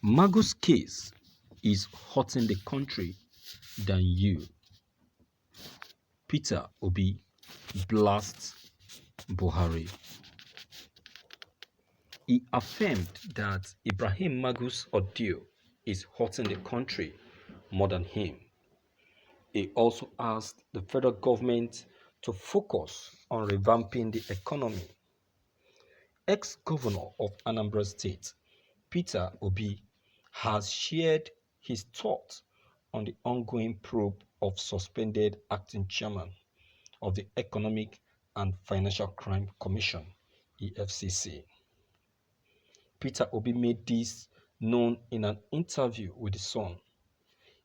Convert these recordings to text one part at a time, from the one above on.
Magus case is hurting the country than you. Peter Obi blasts Buhari. He affirmed that Ibrahim Magus ordeal is hurting the country more than him. He also asked the federal government to focus on revamping the economy. Ex-governor of Anambra State, Peter Obi, has shared his thoughts on the ongoing probe of suspended acting chairman of the Economic and Financial Crime Commission, EFCC. Peter Obi made this known in an interview with The Sun.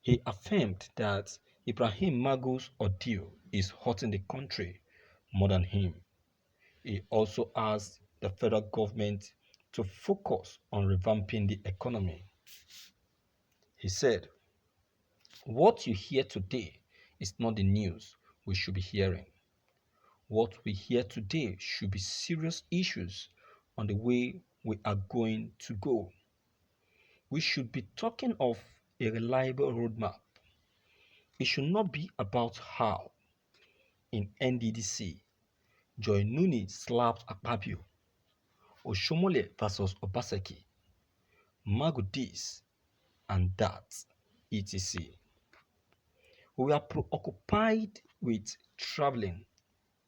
He affirmed that Ibrahim Magus' ordeal is hurting the country more than him. He also asked the federal government to focus on revamping the economy. He said, "What you hear today is not the news we should be hearing. What we hear today should be serious issues on the way we are going to go. We should be talking of a reliable roadmap. It should not be about how. In NDDC, Joy Nuni slapped Akpabio. Oshomole versus Obaseki. Magu this and that, etc. We are preoccupied with traveling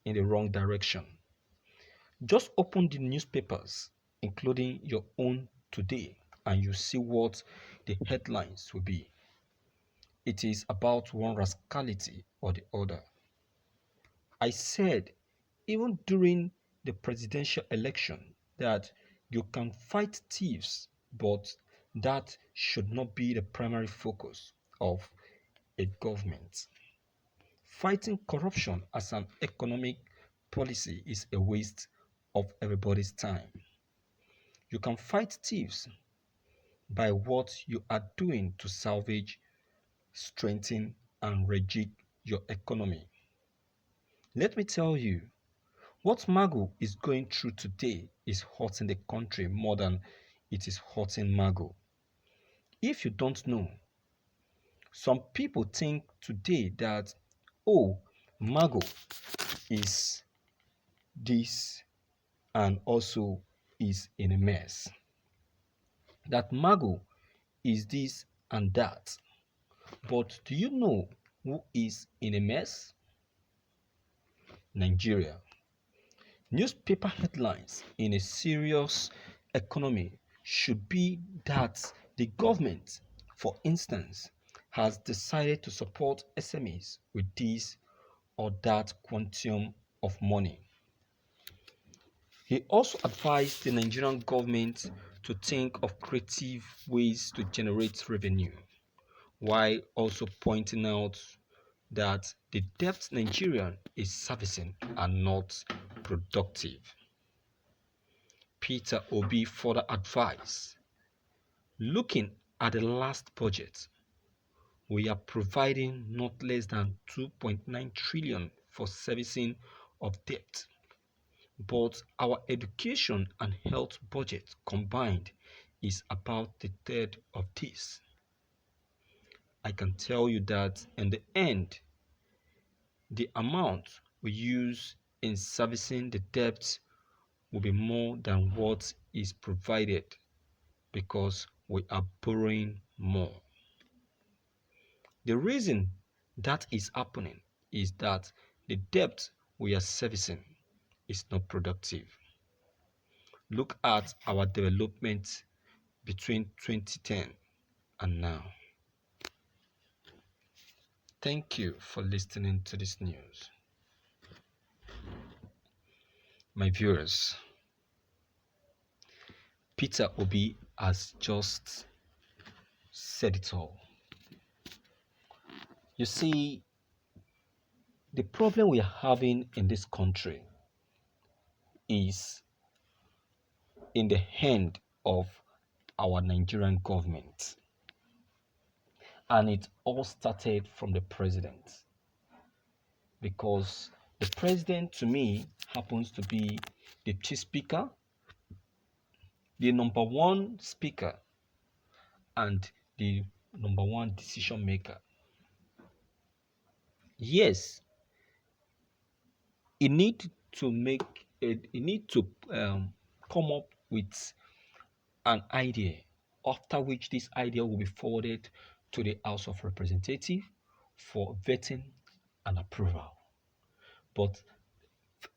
in the wrong direction. Just open the newspapers, including your own today, and you see what the headlines will be. It is about one rascality or the other. I said, even during the presidential election, that you can fight thieves, but that should not be the primary focus of a government. Fighting corruption as an economic policy is a waste of everybody's time. You can fight thieves by what you are doing to salvage, strengthen, and rejig your economy. Let me tell you, what Magu is going through today is hurting the country more than it is hurting Magu. If you don't know, some people think today that, oh, Magu is this and also is in a mess. That Magu is this and that. But do you know who is in a mess? Nigeria. Newspaper headlines in a serious economy should be that the government, for instance, has decided to support SMEs with this or that quantum of money. He also advised the Nigerian government to think of creative ways to generate revenue, while also pointing out that the debt Nigeria is servicing are not productive. Peter Obi further advised, looking at the last budget, we are providing not less than 2.9 trillion for servicing of debt. But our education and health budget combined is about the third of this. I can tell you that in the end, the amount we use in servicing the debt will be more than what is provided because we are borrowing more. The reason that is happening is that the debt we are servicing is not productive. Look at our development between 2010 and now. Thank you for listening to this news. My viewers, Peter Obi has just said it all. You see, the problem we are having in this country is in the hand of our Nigerian government. And it all started from the president. Because the president, to me, happens to be the chief speaker, the number one speaker, and the number one decision maker. Yes, he need to make it. He need to come up with an idea, after which this idea will be forwarded to the House of Representatives for vetting and approval. But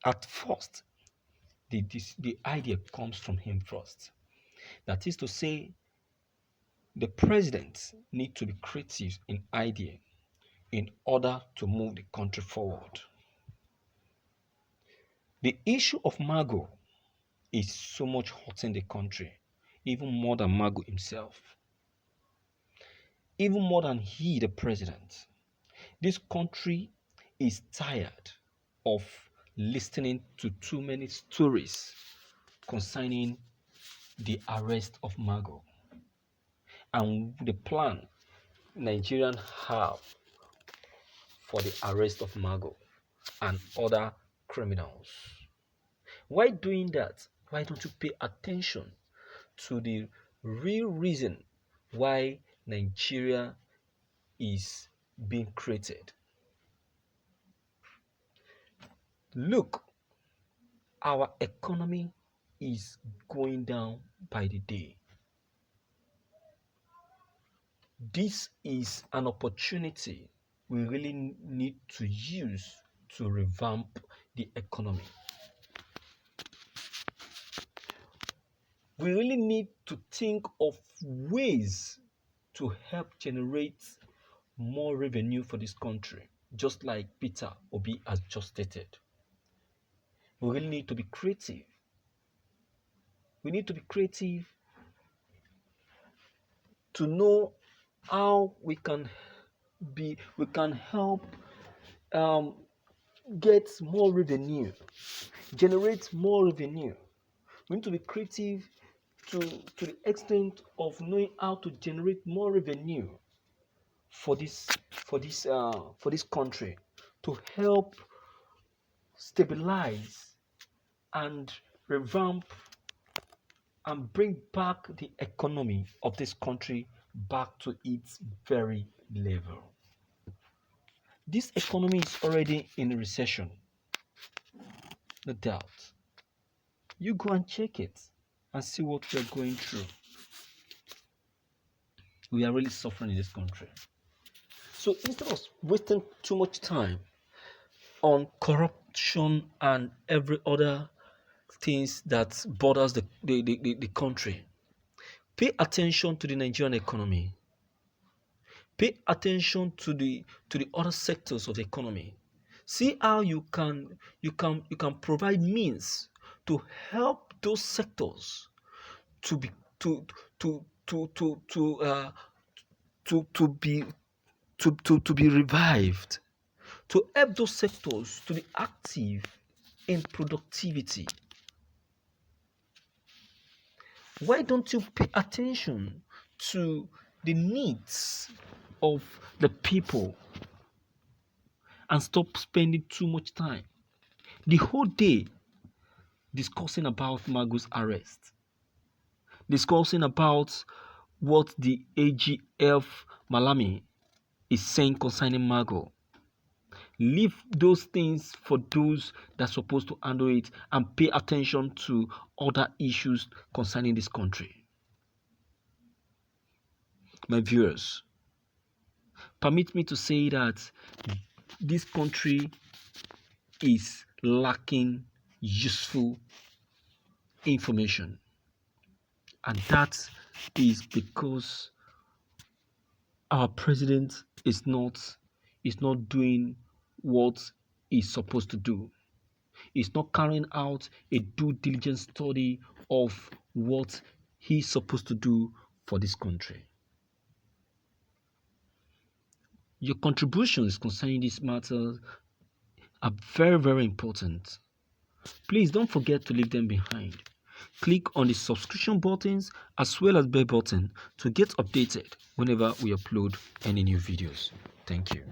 at first, the idea comes from him first. That is to say, the president need to be creative in idea in order to move the country forward. The issue of Mago is so much hurting the country, even more than Mago himself, even more than he, the president. This country is tired of listening to too many stories concerning the arrest of Mago and the plan Nigerians have for the arrest of Mago and other criminals. Why doing that? Why don't you pay attention to the real reason why Nigeria is being created? Look, our economy is going down by the day. This is an opportunity we really need to use to revamp the economy. We really need to think of ways to help generate more revenue for this country, just like Peter Obi has just stated. We really need to be creative. We need to be creative to know how we can help get more revenue, generate more revenue. We need to be creative to the extent of knowing how to generate more revenue for this country, to help stabilize and revamp and bring back the economy of this country back to its very level. This economy is already in a recession, no doubt. You go and check it and see what we are going through. We are really suffering in this country. So instead of wasting too much time on corruption and every other things that bothers the country, pay attention to the Nigerian economy. Pay attention to the other sectors of the economy. See how you can provide means to help those sectors to be to be revived, to help those sectors to be active in productivity. Why don't you pay attention to the needs of the people and stop spending too much time the whole day discussing about Magus' arrest, discussing about what the AGF Malami is saying concerning Mago? Leave those things for those that are supposed to handle it and pay attention to other issues concerning this country. My viewers, permit me to say that this country is lacking useful information, and that is because our president is not doing what he's supposed to do. He's not carrying out a due diligence study of what he's supposed to do for this country. Your contributions concerning this matter are very, very important. Please don't forget to leave them behind. Click on the subscription buttons as well as bell button to get updated whenever we upload any new videos. Thank you.